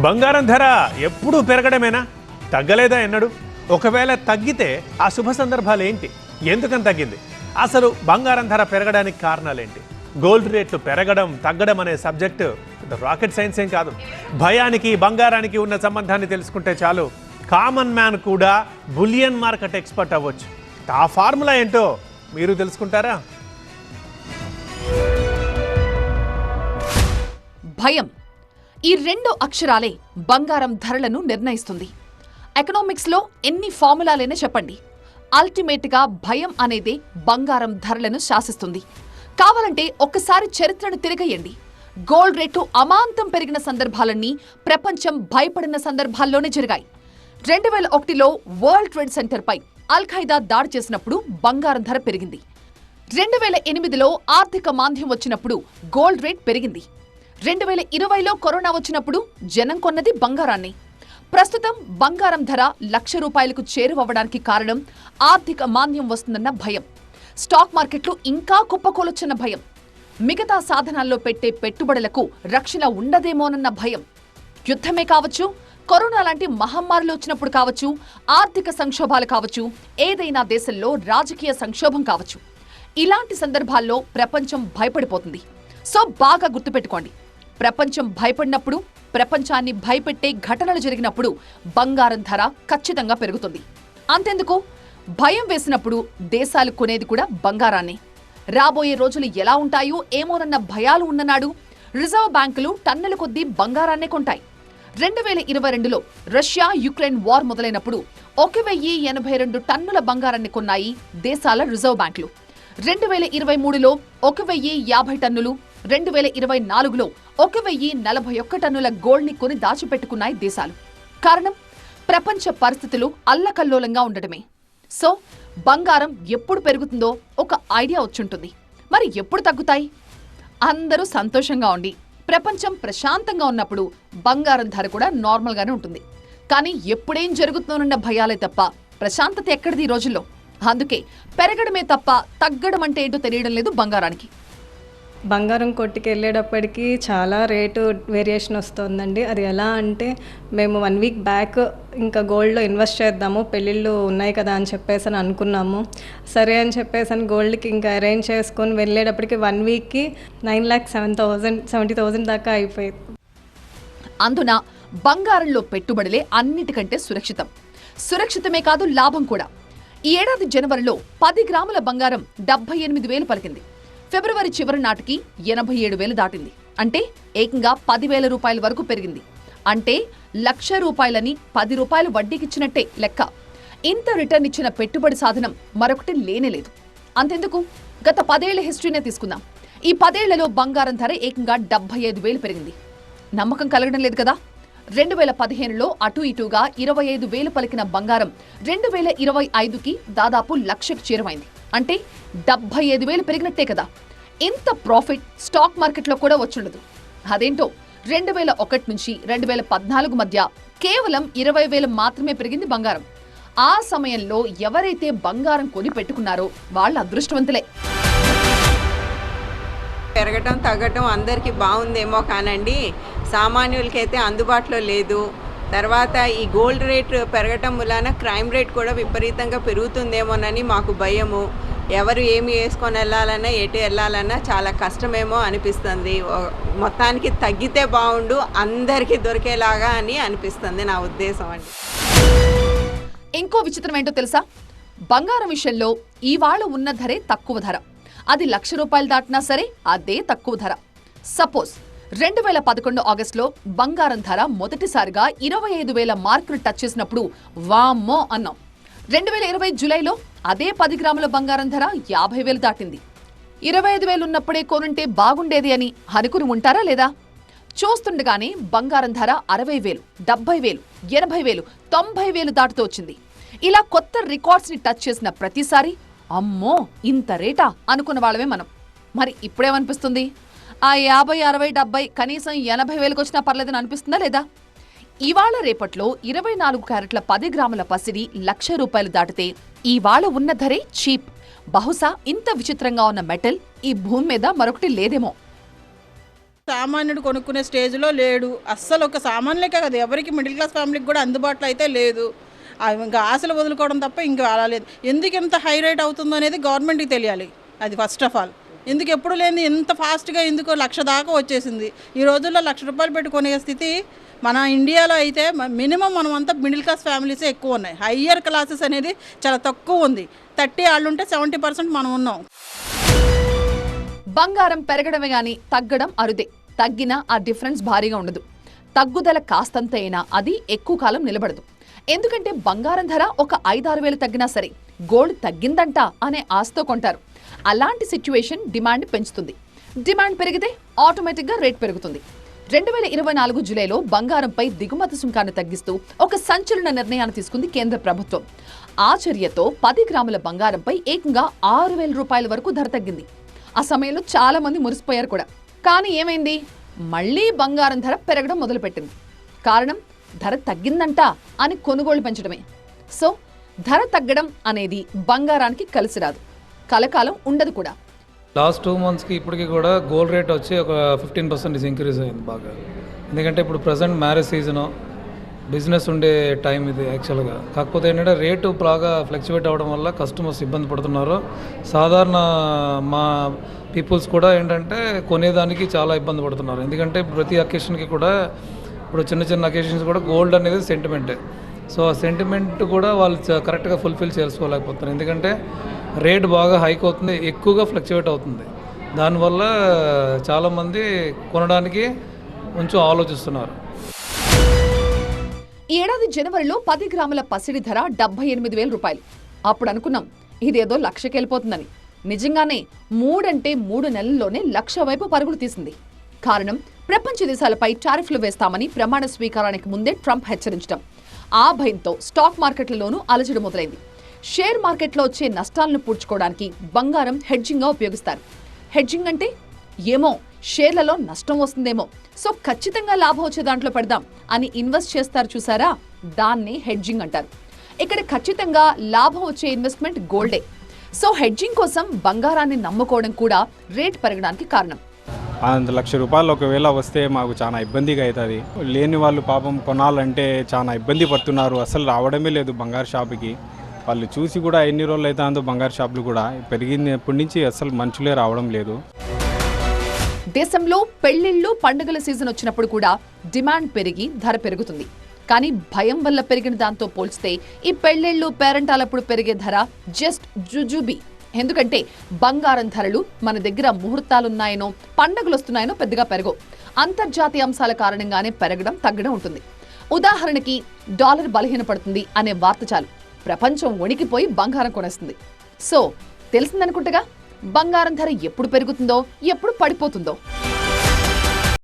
బంగారం ధర ఎప్పుడూ పెరగడమేనా? తగ్గలేదా ఎన్నడు? ఒకవేళ తగ్గితే ఆ శుభ సందర్భాలు ఏంటి? ఎందుకని తగ్గింది? అసలు బంగారం ధర పెరగడానికి కారణాలేంటి? గోల్డ్ రేట్లు పెరగడం తగ్గడం అనే సబ్జెక్టు రాకెట్ సైన్స్ ఏం కాదు. భయానికి బంగారానికి ఉన్న సంబంధాన్ని తెలుసుకుంటే చాలు, కామన్ మ్యాన్ కూడా బులియన్ మార్కెట్ ఎక్స్పర్ట్ అవ్వచ్చు. ఆ ఫార్ములా ఏంటో మీరు తెలుసుకుంటారా? భయం, ఈ రెండు అక్షరాలే బంగారం ధరలను నిర్ణయిస్తుంది. ఎకనామిక్స్లో ఎన్ని ఫార్ములాలైనా చెప్పండి, అల్టిమేట్గా భయం అనేదే బంగారం ధరలను శాసిస్తుంది. కావాలంటే ఒక్కసారి చరిత్రను తిరగేయండి. గోల్డ్ రేటు అమాంతం పెరిగిన సందర్భాలన్నీ ప్రపంచం భయపడిన సందర్భాల్లోనే జరిగాయి. 2001లో వరల్డ్ ట్రేడ్ సెంటర్పై అల్-ఖైదా దాడి చేసినప్పుడు బంగారం ధర పెరిగింది. 2008లో ఆర్థిక మాంద్యం వచ్చినప్పుడు గోల్డ్ రేట్ పెరిగింది. 2020లో కరోనా వచ్చినప్పుడు జనం కొన్నది బంగారాన్ని. ప్రస్తుతం బంగారం ధర ₹1,00,000 చేరువవ్వడానికి కారణం ఆర్థిక మాంద్యం వస్తుందన్న భయం, స్టాక్ మార్కెట్లు ఇంకా కుప్పకూలొచ్చన్న భయం, మిగతా సాధనాల్లో పెట్టే పెట్టుబడులకు రక్షణ ఉండదేమోనన్న భయం. యుద్ధమే కావచ్చు, కరోనా లాంటి మహమ్మారులు వచ్చినప్పుడు కావచ్చు, ఆర్థిక సంక్షోభాలు కావచ్చు, ఏదైనా దేశంలో రాజకీయ సంక్షోభం కావచ్చు, ఇలాంటి సందర్భాల్లో ప్రపంచం భయపడిపోతుంది. సో బాగా గుర్తుపెట్టుకోండి, ప్రపంచం భయపడినప్పుడు, ప్రపంచాన్ని భయపెట్టే ఘటనలు జరిగినప్పుడు బంగారం ధర ఖచ్చితంగా పెరుగుతుంది. అంతెందుకు, భయం వేసినప్పుడు దేశాలు కొనేది కూడా బంగారాన్ని. రాబోయే రోజులు ఎలా ఉంటాయో ఏమోనన్న భయాలు ఉన్ననాడు రిజర్వ్ బ్యాంకులు టన్నుల కొద్దీ బంగారాన్నే కొంటాయి. 2022లో రష్యా యుక్రెయిన్ వార్ మొదలైనప్పుడు 1,082 టన్నుల బంగారాన్ని కొన్నాయి దేశాల రిజర్వ్ బ్యాంకులు. 2023లో 1,050 టన్నులు, 2024లో 1,041 టన్నుల గోల్డ్ని కొని దాచిపెట్టుకున్నాయి దేశాలు. కారణం, ప్రపంచ పరిస్థితులు అల్లకల్లోలంగా ఉండటమే. సో బంగారం ఎప్పుడు పెరుగుతుందో ఒక ఐడియా వచ్చుంటుంది. మరి ఎప్పుడు తగ్గుతాయి? అందరూ సంతోషంగా ఉండి ప్రపంచం ప్రశాంతంగా ఉన్నప్పుడు బంగారం ధర కూడా నార్మల్గానే ఉంటుంది. కానీ ఎప్పుడేం జరుగుతుందోనన్న భయాలే తప్ప ప్రశాంతత ఎక్కడిది ఈ రోజుల్లో. అందుకే పెరగడమే తప్ప తగ్గడం అంటే ఏంటో తెలియడం లేదు బంగారానికి. బంగారం కొట్టుకి వెళ్ళేటప్పటికి చాలా రేటు వేరియేషన్ వస్తుందండి. అది ఎలా అంటే, మేము 1 వీక్ బ్యాక్ ఇంకా గోల్డ్లో ఇన్వెస్ట్ చేద్దాము, పెళ్ళిళ్ళు ఉన్నాయి కదా అని చెప్పేసి అనుకున్నాము. సరే అని చెప్పేసి గోల్డ్కి ఇంకా అరేంజ్ చేసుకొని వెళ్ళేటప్పటికి 1 వీక్కి 9,70,000 దాకా అయిపోయింది. అందున బంగారంలో పెట్టుబడులే అన్నిటికంటే సురక్షితమే కాదు, లాభం కూడా. ఈ ఏడాది జనవరిలో 10 గ్రాముల బంగారం 78,000 పలికింది. ఫిబ్రవరి చివరి నాటికి 87,000 దాటింది. అంటే ఏకంగా ₹10,000 వరకు పెరిగింది. అంటే ₹1,00,000 ₹10 వడ్డీకిచ్చినట్టే లెక్క. ఇంత రిటర్న్ ఇచ్చిన పెట్టుబడి సాధనం మరొకటి లేనేలేదు. అంతెందుకు, గత 10 ఏళ్ల హిస్టరీనే తీసుకుందాం. ఈ 10 ఏళ్లలో బంగారం ధర ఏకంగా 75,000 పెరిగింది. నమ్మకం కలగడం లేదు కదా? 2015లో అటు ఇటుగా 25,000 పలికిన బంగారం 2025కి దాదాపు 1,00,000కి చేరువైంది. అంటే 75,000 పెరిగినట్టే కదా. ఇంత ప్రాఫిట్ స్టాక్ మార్కెట్లో కూడా వచ్చుండదు. అదేంటో 2001 నుంచి 2014 మధ్య కేవలం 20,000 మాత్రమే పెరిగింది బంగారం. ఆ సమయంలో ఎవరైతే బంగారం కొని పెట్టుకున్నారో వాళ్ళ అదృష్టవంతులే. పెరగటం తగ్గటం అందరికీ బాగుందేమో కానండి, సామాన్యులకైతే అందుబాటులో లేదు. తర్వాత ఈ గోల్డ్ రేట్ పెరగటం వలన క్రైమ్ రేట్ కూడా విపరీతంగా పెరుగుతుందేమోనని మాకు భయము. ఎవరు ఏమి వేసుకొని వెళ్ళాలన్నా, ఎటు వెళ్ళాలన్నా చాలా కష్టమేమో అనిపిస్తుంది. మొత్తానికి తగ్గితే బాగుండు, అందరికీ దొరికేలాగా అని అనిపిస్తుంది నా ఉద్దేశం అండి. ఇంకో విచిత్రం ఏంటో తెలుసా? బంగారం విషయంలో ఇవాళ ఉన్న ధరే తక్కువ ధర. అది ₹1,00,000 దాటినా సరే అదే తక్కువ ధర. సపోజ్ 2011 ఆగస్టులో బంగారం ధర మొదటిసారిగా 25,000 మార్కును టచ్ చేసినప్పుడు వామ్మో అన్నాం. 2020 జూలైలో అదే 10 గ్రాముల బంగారం ధర 50,000 దాటింది. 25,000 ఉన్నప్పుడే కొనుంటే బాగుండేది అని అనుకుని ఉంటారా లేదా? చూస్తుండగానే బంగారం ధర 60,000, 70,000, 80,000, 90,000 దాటుతూ వచ్చింది. ఇలా కొత్త రికార్డ్స్ ని టచ్ చేసిన ప్రతిసారి అమ్మో ఇంత రేటా అనుకున్న వాళ్ళమే మనం. మరి ఇప్పుడేమనిపిస్తుంది? ఆ 50, 60, 70 కనీసం 80,000కి వచ్చినా పర్లేదని అనిపిస్తుందా లేదా? ఇవాళ రేపట్లో 24 క్యారెట్ల 10 గ్రాముల పసిడి ₹1,00,000 దాటితే ఇవాళ ఉన్న ధరే చీప్. బహుశా ఇంత విచిత్రంగా ఉన్న మెటల్ ఈ భూమి మీద మరొకటి లేదేమో. సామాన్యుడు కొనుక్కునే స్టేజ్లో లేడు అస్సలు. ఒక సామాన్యులకే కదా, ఎవరికి మిడిల్ క్లాస్ ఫ్యామిలీకి కూడా అందుబాటులో అయితే లేదు. ఇంకా ఆశలు వదులుకోవడం తప్ప ఇంకా అలా లేదు. ఎందుకు ఎంత హై రేట్ అవుతుందో అనేది గవర్నమెంట్కి తెలియాలి. అది ఫస్ట్ ఆఫ్ ఆల్. ఎందుకు ఎప్పుడు లేని ఎంత ఫాస్ట్గా ఎందుకు 1,00,000 దాకా వచ్చేసింది. ఈ రోజుల్లో 1,00,000 రూపాయలు పెట్టి కొనే స్థితి మన ఇండియాలో అయితే మినిమం మనం అంతా మిడిల్ క్లాస్ ఫ్యామిలీసే ఎక్కువ ఉన్నాయి. హయ్యర్ క్లాసెస్ అనేది చాలా తక్కువ ఉంది. 30 వాళ్ళుంటే 70% మనం ఉన్నాం. బంగారం పెరగడమే గాని తగ్గడం అరుదే. తగ్గినా ఆ డిఫరెన్స్ భారీగా ఉండదు. తగ్గుదల కాస్తంత అయినా అది ఎక్కువ కాలం నిలబడదు. ఎందుకంటే బంగారం ధర ఒక 5-6 వేలు తగ్గినా సరే గోల్డ్ తగ్గిందంట అనే ఆశతో కొంటారు. అలాంటి సిచ్యువేషన్ డిమాండ్ పెంచుతుంది. డిమాండ్ పెరిగితే ఆటోమేటిక్గా రేట్ పెరుగుతుంది. 2024 జూలైలో బంగారంపై దిగుమతి సుంకాన్ని తగ్గిస్తూ ఒక సంచలన నిర్ణయాన్ని తీసుకుంది కేంద్ర ప్రభుత్వం. ఆ చర్యతో 10 గ్రాముల బంగారంపై ఏకంగా 6,000 రూపాయల వరకు ధర తగ్గింది. ఆ సమయంలో చాలా మంది మురిసిపోయారు కూడా. కానీ ఏమైంది? మళ్లీ బంగారం ధర పెరగడం మొదలుపెట్టింది. కారణం ధర తగ్గిందంట అని కొనుగోళ్లు పెంచడమే. సో ధర తగ్గడం అనేది బంగారానికి కలిసి రాదు, కలకాలం ఉండదు కూడా. లాస్ట్ 2 మంత్స్కి ఇప్పటికి కూడా గోల్డ్ రేట్ వచ్చి ఒక 15% ఇంక్రీజ్ అయింది బాగా. ఎందుకంటే ఇప్పుడు ప్రజెంట్ మ్యారేజ్ సీజను, బిజినెస్ ఉండే టైం ఇది యాక్చువల్గా. కాకపోతే ఏంటంటే రేటు బాగా ఫ్లక్చువేట్ అవ్వడం వల్ల కస్టమర్స్ ఇబ్బంది పడుతున్నారు. సాధారణ మా పీపుల్స్ కూడా ఏంటంటే కొనేదానికి చాలా ఇబ్బంది పడుతున్నారు. ఎందుకంటే ప్రతి అకేషన్కి కూడా ఇప్పుడు చిన్న చిన్న అకేషన్స్ కూడా గోల్డ్ అనేది సెంటిమెంటే. సో ఆ సెంటిమెంట్ కూడా వాళ్ళు కరెక్ట్గా ఫుల్ఫిల్ చేసుకోలేకపోతున్నారు. ఎందుకంటే రేట్ బాగా హైక్ అవుతుంది, ఎక్కువగా ఫ్లక్చువేట్ అవుతుంది. దానివల్ల చాలామంది కొనడానికి కొంచెం ఆలోచిస్తున్నారు. ఈ ఏడాది జనవరిలో 10 గ్రాముల పసిడి ధర 78,000 రూపాయలు. అప్పుడు అనుకున్నాం ఇదేదో 1,00,000కి వెళ్ళిపోతుందని. నిజంగానే 3 నెలల్లోనే 1,00,000 వైపు పరుగులు తీసింది. కారణం ప్రపంచ దేశాలపై టారిఫ్లు వేస్తామని ప్రమాణ స్వీకారానికి ముందే ట్రంప్ హెచ్చరించడం. ఆ భయంతో స్టాక్ మార్కెట్లలోనూ అలజడి మొదలైంది. షేర్ మార్కెట్లో వచ్చే నష్టాలను పూడ్చుకోవడానికి బంగారం హెడ్జింగ్గా ఉపయోగిస్తారు. హెడ్జింగ్ అంటే ఏమో షేర్లలో నష్టం వస్తుందేమో, సో ఖచ్చితంగా లాభం వచ్చే దాంట్లో పెడదాం అని ఇన్వెస్ట్ చేస్తారు చూసారా, దాన్ని హెడ్జింగ్ అంటారు. ఇక్కడ ఖచ్చితంగా లాభం వచ్చే ఇన్వెస్ట్మెంట్ గోల్డే. సో హెడ్జింగ్ కోసం బంగారాన్ని నమ్ముకోవడం కూడా రేట్ పెరగడానికి కారణం. 1,00,000 రూపాయలు ఒకవేళ వస్తే మాకు చాలా ఇబ్బందిగా అవుతుంది. లేని వాళ్ళు పాపం కొనాలంటే చాలా ఇబ్బంది పడుతున్నారు. అసలు రావడమే లేదు బంగారు షాపుకి. వాళ్ళు చూసి కూడా ఎన్ని రోజులు అవుతుందో బంగారు షాపులు కూడా పెరిగినప్పటి నుంచి అసలు మనుషులే రావడం లేదు. దేశంలో పెళ్లిళ్ళు పండుగల సీజన్ వచ్చినప్పుడు కూడా డిమాండ్ పెరిగి ధర పెరుగుతుంది. కానీ భయం వల్ల పెరిగిన దాంతో పోల్చితే ఈ పెళ్లిళ్ళు పేరెంటాలప్పుడు పెరిగే ధర జస్ట్ జుజుబీ. ఎందుకంటే బంగారం ధరలు మన దగ్గర ముహూర్తాలున్నాయనో పండుగలు వస్తున్నాయనో పెద్దగా పెరగవు. అంతర్జాతీయ అంశాల కారణంగానే పెరగడం తగ్గడం ఉంటుంది. ఉదాహరణకి డాలర్ బలహీనపడుతుంది అనే వార్త చాలు ప్రపంచం వణికిపోయి బంగారం కొనేస్తుంది. సో తెలిసిందనుకుంటగా బంగారం ధర ఎప్పుడు పెరుగుతుందో ఎప్పుడు పడిపోతుందో.